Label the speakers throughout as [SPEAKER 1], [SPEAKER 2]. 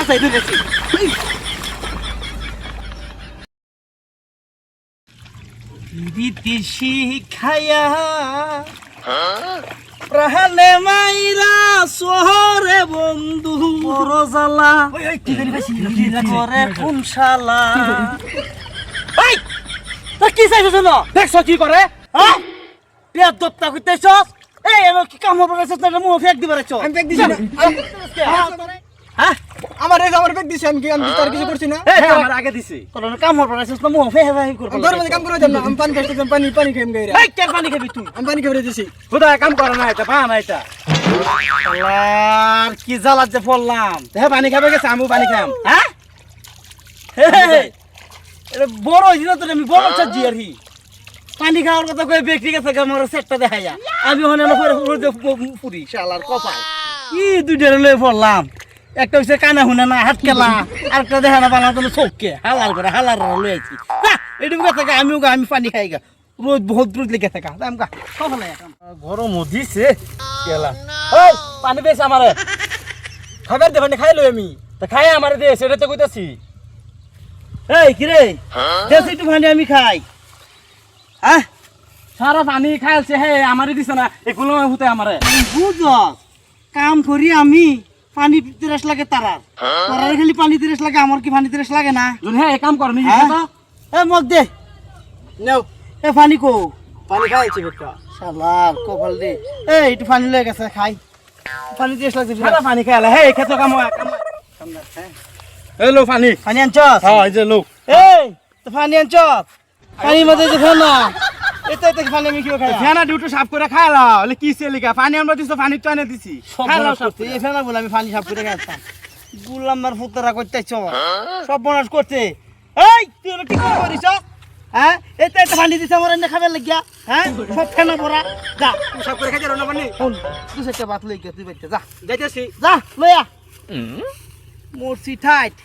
[SPEAKER 1] আসাই ধরেছি বিদেশি খায়া প্রাণে মাইরা শহরে বন্ধু বড় জ্বালা করে কোন শালা তোর কি চাইছো শোনো দেখছো কি করে হ্যাঁ পেট দপ্তা করতেছ এই এলো কি কাম হবে না মুখ ফেক দিবার চ
[SPEAKER 2] আমি ফেক দিছি না
[SPEAKER 1] হ্যাঁ
[SPEAKER 2] আমার ফেক দিছি আমি কি তার কিছু করছি না
[SPEAKER 1] আমার আগে দিছি তোর কাম হবে না মুখ ফেক করব
[SPEAKER 2] ধর মানে কাম করে দেন না আমি পানি খাইতে পানি খাইম গাইরা
[SPEAKER 1] এই কে পানি খাবি তুই
[SPEAKER 2] আমি পানি খাইরে দিছি
[SPEAKER 1] খুদা কাম করে না এটা পা না এটা আল্লাহ কি জ্বালাত যে পড়লাম হ্যাঁ পানি খাবে গেছে আমিও পানি খাম হ্যাঁ এটা বড় হইছিল তো আমি বড় চাচ্ছি আর কি পানি খাওয়ার কথা কই ব্যক্তি গেছে আমার সেটটা দেখাইয়া আমি হনে না পুরি শালার কপাল কি দুইটা লয়ে পড়লাম একটা হইছে কানা হুনা না হাত খেলা আর একটা দেখা না বাংলা তো চোখকে হালাল করে হালার লয়ে আইছি এটুকু কথা আমি পানি খাই গা রোজ বহুত রোজ লেগে থাকা দাম গা সফল গরম দিছে কেলা ওই পানি বেশ আমারে খাবার দে পানি খাই লই আমি তা খাই আমারে দে সেটা তো কইতাছি এই কি রে দেশ একটু পানি আমি খাই হ্যাঁ সারা পানি খাইছে হে আমারে দিছ না এগুলো হুতে আমারে বুঝছ কাম করি আমি পানি তিরাস লাগে তারার তারার খালি পানি তিরাস লাগে আমার কি পানি তিরাস লাগে না হ্যাঁ কাম কর নিজে এ মগ দে
[SPEAKER 2] নাও
[SPEAKER 1] এ পানি কো
[SPEAKER 2] পানি খাইছি বেটা
[SPEAKER 1] শালার কপাল দে এই একটু পানি লয়ে গেছে খাই পানি তিরাস লাগছে সারা পানি খাইলা হে খেতো কাম
[SPEAKER 3] হ্যালো পানি
[SPEAKER 1] পানি আনছস
[SPEAKER 3] হ্যাঁ এই যে লোক
[SPEAKER 1] এই তো পানি আনছস পানি মধ্যে যে ফেনা এটা তো পানি আমি কি খাই
[SPEAKER 3] ফেনা ডিউটি সাফ করে খাইলা বলে কি সেলিকা পানি আমরা দিছো পানি তো এনে দিছি
[SPEAKER 1] খাইলাম সব এই ফেনা বলে আমি পানি সাফ করে খাইতাম গুলামার ফুতরা করতেছ সব বনাস করতে এই তুই কি করিস হ্যাঁ এটা একটা পানি দিছ আমার এনে খাবার লাগিয়া হ্যাঁ সব ফেনা পড়া যা
[SPEAKER 2] সব করে খাইতে রান্না পানি
[SPEAKER 1] শুন তুই সেটা ভাত লই তুই বাইতে যা
[SPEAKER 2] যাইতাছি
[SPEAKER 1] যা লইয়া মোরসি টাইট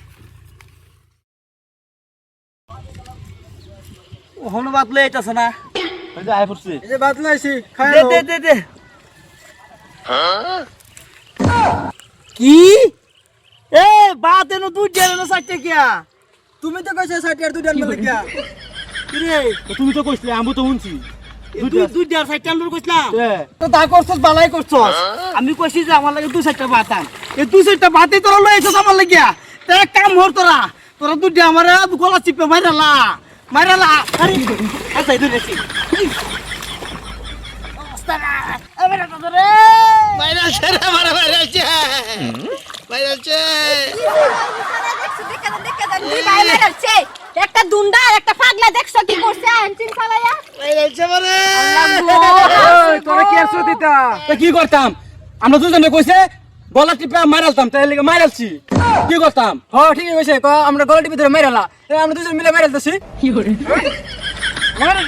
[SPEAKER 1] হনু ভাত লই আইতাছ না
[SPEAKER 3] এই যে আই পড়ছে
[SPEAKER 2] এই যে ভাত লাইছি খাই
[SPEAKER 1] দে দে দে দে কি এ বাত এনো দুই জেনো সাইতে কিয়া
[SPEAKER 2] তুমি তো কইছো 60 আর 2 ডান লাগিয়া
[SPEAKER 1] কি রে
[SPEAKER 3] তুমি তো কইছিলে আমি তো শুনছি
[SPEAKER 1] দুই ডার সাইতে আনলো কইছলাম
[SPEAKER 3] হ্যাঁ
[SPEAKER 1] তো তা করছস বালাই করছস আমি কইছি যে আমার লাগে দুই সাইতে ভাত আন এই দুই সাইতে ভাতই তোরা লই আইছস আমার লাগিয়া তে এক কাম হর তোরা তোরা দুই ডা আমারে গলা চিপে মাইরালা আরে আচ্ছা ইদু দেখি অবস্থা না এবারে তো রে
[SPEAKER 2] ভাইরালছে রে মারা ভাইরালছে ভাইরালছে
[SPEAKER 4] একটা দুন্দা আর একটা পাগলা দেখছো কি করছে আনচিন ফালায়া
[SPEAKER 2] ভাইরালছে মারে
[SPEAKER 3] ওই তোরা কি আসছো দিতা তা কি করতাম আমরা দুজনে কইছে গলা টিপে মারালতাম তাই লাগি মারালছি কি করতাম
[SPEAKER 2] হ্যাঁ ঠিকই কইছে ক আমরা গলা টিপে ধরে মাইরালা আমরা দুজন মিলে মাইরালতাছি
[SPEAKER 1] মারা